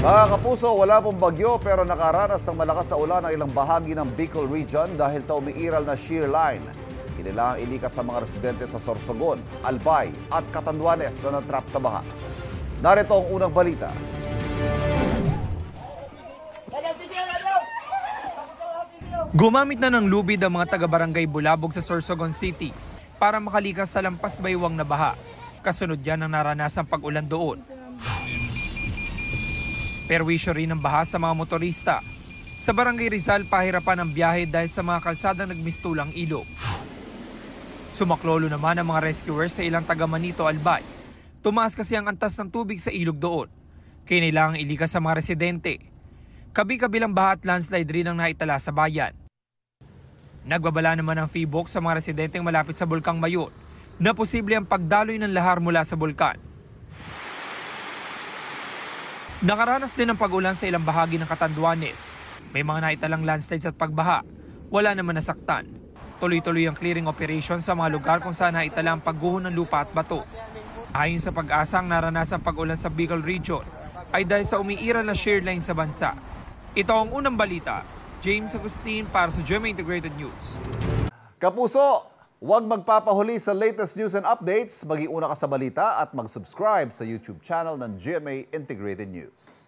Mga kapuso, wala pong bagyo pero nakaranas ng malakas na ulan ang ilang bahagi ng Bicol Region dahil sa umiiral na shear line. Kinilangang ilikas sa mga residente sa Sorsogon, Albay at Catanduanes na natrap sa baha. Narito ang unang balita. Gumamit na ng lubid ang mga taga-barangay Bulabog sa Sorsogon City para makalikas sa lampas baywang na baha. Kasunod yan ang naranasang pag-ulan doon. Perwisyo rin ang baha sa mga motorista. Sa Barangay Rizal, pahirapan ang biyahe dahil sa mga kalsadang nagmistulang ilog. Sumaklolo naman ang mga rescuers sa ilang taga Manito, Albay. Tumaas kasi ang antas ng tubig sa ilog doon. Kailangang ilikas sa mga residente. Kabi-kabilang baha at landslide rin ang naitala sa bayan. Nagbabala naman ang FIBOC sa mga residenteng malapit sa Bulkang Mayon na posible ang pagdaloy ng lahar mula sa bulkan. Nakaranas din ng pag-ulan sa ilang bahagi ng Catanduanes. May mga naitalang landslides at pagbaha. Wala naman nasaktan. Tuloy-tuloy ang clearing operation sa mga lugar kung saan naitala ang pagguho ng lupa at bato. Ayon sa pag-asa, ang naranasang pag-ulan sa Bicol Region ay dahil sa umiiral na shear line sa bansa. Ito ang unang balita. James Agustin para sa GMA Integrated News. Kapuso, huwag magpapahuli sa latest news and updates. Mag-iuna ka sa balita at mag-subscribe sa YouTube channel ng GMA Integrated News.